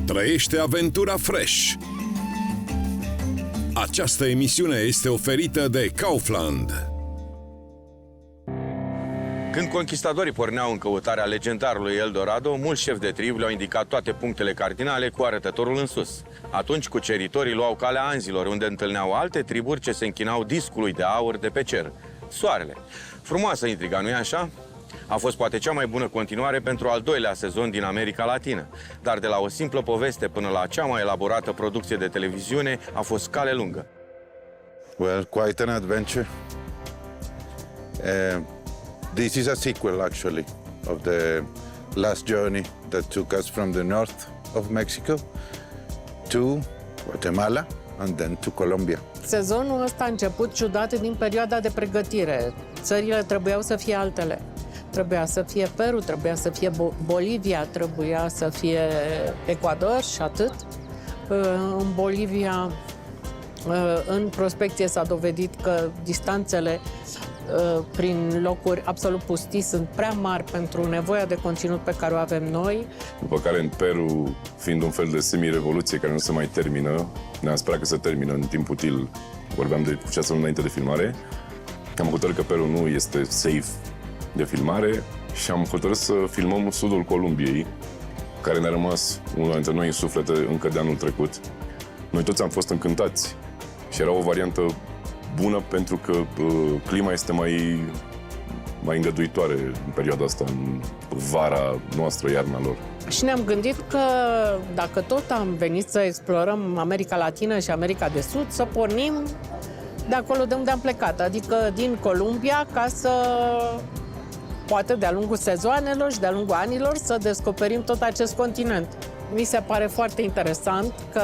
Trăiește aventura fresh. Această emisiune este oferită de Kaufland. Când conquistadorii porneau în căutarea legendarului Eldorado, mulți șefi de trib le-au indicat toate punctele cardinale cu arătătorul în sus. Atunci cuceritorii luau calea Anzilor, unde întâlneau alte triburi ce se închinau discului de aur de pe cer, soarele. Frumoasă intriga, nu-i așa? A fost poate cea mai bună continuare pentru al doilea sezon din America Latină. Dar de la o simplă poveste până la cea mai elaborată producție de televiziune a fost cale lungă. Well, quite an adventure. This is a sequel, actually, of the last journey that took us from the north of Mexico to Guatemala and then to Colombia. Sezonul ăsta a început ciudat din perioada de pregătire. Țările trebuiau să fie altele. Trebuia să fie Peru, trebuia să fie Bolivia, trebuia să fie Ecuador și atât. În Bolivia, în prospecție s-a dovedit că distanțele prin locuri absolut pustii sunt prea mari pentru nevoia de conținut pe care o avem noi. După care în Peru, fiind un fel de semi-revoluție care nu se mai termină, ne-am sperat că se termină în timp util, vorbeam de 6 luni înainte de filmare, am hotărât că Peru nu este safe de filmare și am hotărât să filmăm sudul Columbiei, care ne-a rămas unul dintre noi în suflete încă de anul trecut. Noi toți am fost încântați și era o variantă bună pentru că clima este mai îngăduitoare în perioada asta, în vara noastră, iarna lor. Și ne-am gândit că dacă tot am venit să explorăm America Latină și America de Sud, să pornim de acolo de unde am plecat, adică din Columbia, ca să poate de-a lungul sezoanelor și de-a lungul anilor să descoperim tot acest continent. Mi se pare foarte interesant că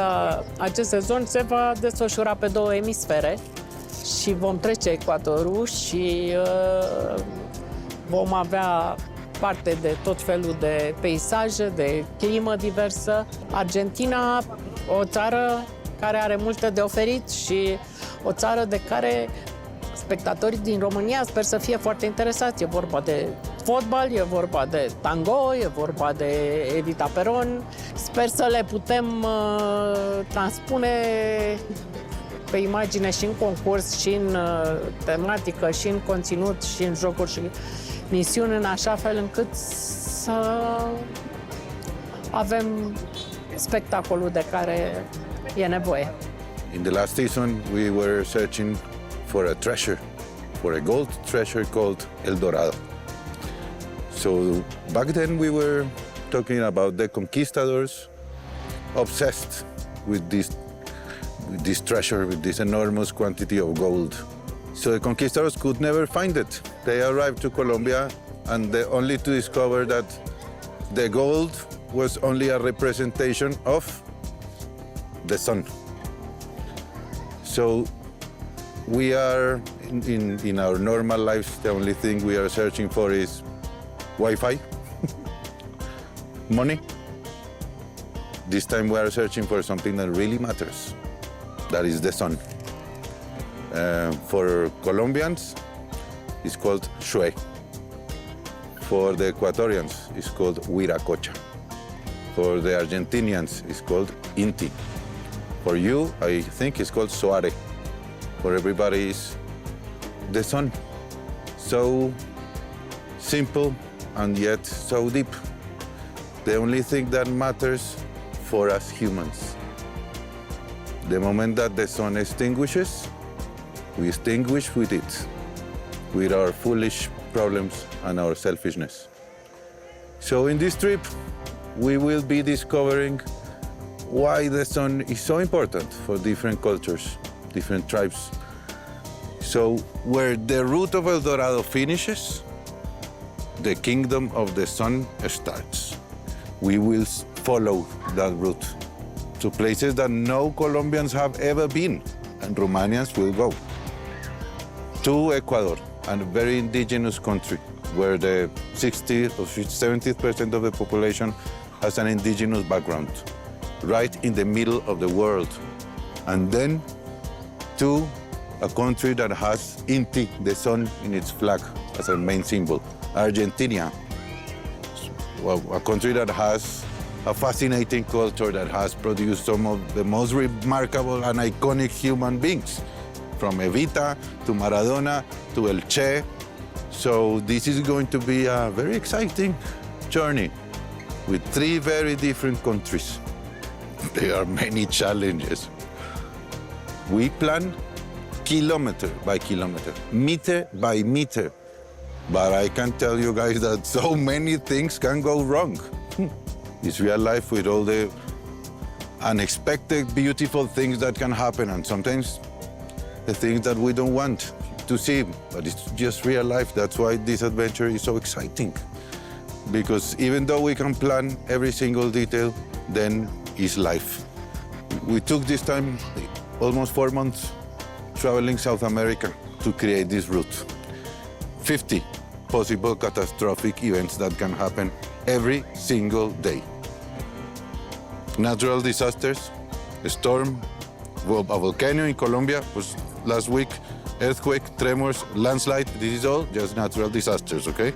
acest sezon se va desfășura pe 2 emisfere și vom trece Ecuadorul și vom avea parte de tot felul de peisaje, de climă diversă. Argentina, o țară care are multe de oferit și o țară de care spectatorii din România sper să fie foarte interesați. E vorba de fotbal, e vorba de tango, e vorba de Evita Peron. Sper să le putem transpune pe imagine și în concurs, și în tematică, și în conținut, și în jocuri și misiuni, în așa fel încât să avem spectacolul de care e nevoie. In the last season, we were searching for a treasure, for a gold treasure called El Dorado. So back then we were talking about the conquistadors obsessed with this treasure, with this enormous quantity of gold. So the conquistadors could never find it. They arrived to Colombia and only to discover that the gold was only a representation of the sun. So we are, in our normal lives, the only thing we are searching for is Wi-Fi, money. This time we are searching for something that really matters. That is the sun. For Colombians, it's called Shue. For the Ecuadorians, it's called Huiracocha. For the Argentinians, it's called Inti. For you, I think it's called Soare. For everybody, it's the sun. So simple and yet so deep. The only thing that matters for us humans. The moment that the sun extinguishes, we extinguish with it, with our foolish problems and our selfishness. So in this trip, we will be discovering why the sun is so important for different cultures, different tribes. So where the route of El Dorado finishes, the kingdom of the sun starts. We will follow that route to places that no Colombians have ever been, and Romanians will go. To Ecuador, a very indigenous country, where the 60 or 70% of the population has an indigenous background, right in the middle of the world. And then to a country that has Inti, the sun, in its flag as a main symbol. Argentina, a country that has a fascinating culture that has produced some of the most remarkable and iconic human beings, from Evita to Maradona to El Che. So this is going to be a very exciting journey with 3 very different countries. There are many challenges. We plan kilometer by kilometer, meter by meter. But I can tell you guys that so many things can go wrong. It's real life with all the unexpected, beautiful things that can happen, and sometimes the things that we don't want to see, but it's just real life. That's why this adventure is so exciting. Because even though we can plan every single detail, then is life. We took this time, almost 4 months, traveling South America to create this route. 50 possible catastrophic events that can happen every single day. Natural disasters, a storm, a volcano in Colombia was last week, earthquake, tremors, landslide, this is all just natural disasters, okay?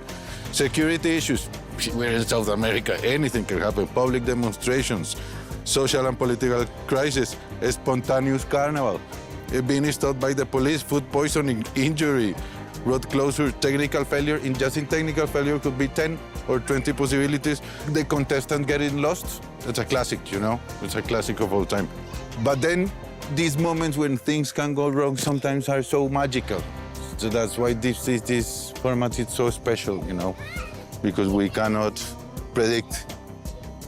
Security issues, we're in South America, anything can happen. Public demonstrations, social and political crisis, a spontaneous carnival, being stopped by the police, food poisoning, injury, road closure, technical failure. In technical failure could be 10 or 20 possibilities. The contestant getting lost, it's a classic, you know? It's a classic of all time. But then these moments when things can go wrong sometimes are so magical. So that's why this format is so special, you know? Because we cannot predict.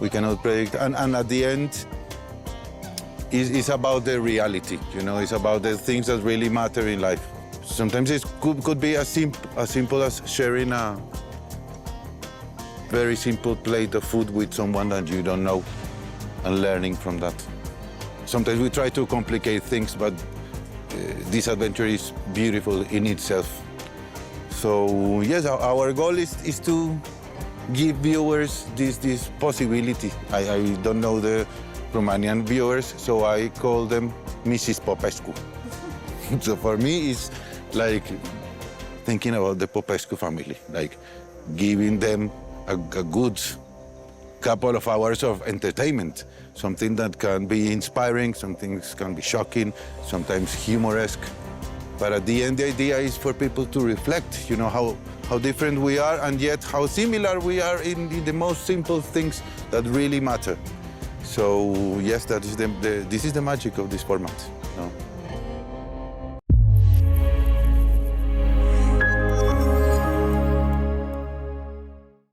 We cannot predict. And at the end, it's about the reality, you know? It's about the things that really matter in life. Sometimes it could be as simple as sharing a very simple plate of food with someone that you don't know and learning from that. Sometimes we try to complicate things, but this adventure is beautiful in itself. So yes, our goal is to give viewers this possibility. I don't know the Romanian viewers, so I call them Mrs. Popescu. So for me, it's like thinking about the Popescu family, like giving them a good couple of hours of entertainment, something that can be inspiring, some things can be shocking, sometimes humoresque. But at the end, the idea is for people to reflect, you know, how different we are, and yet how similar we are in the most simple things that really matter. So yes, that is this is the magic of this format. You know?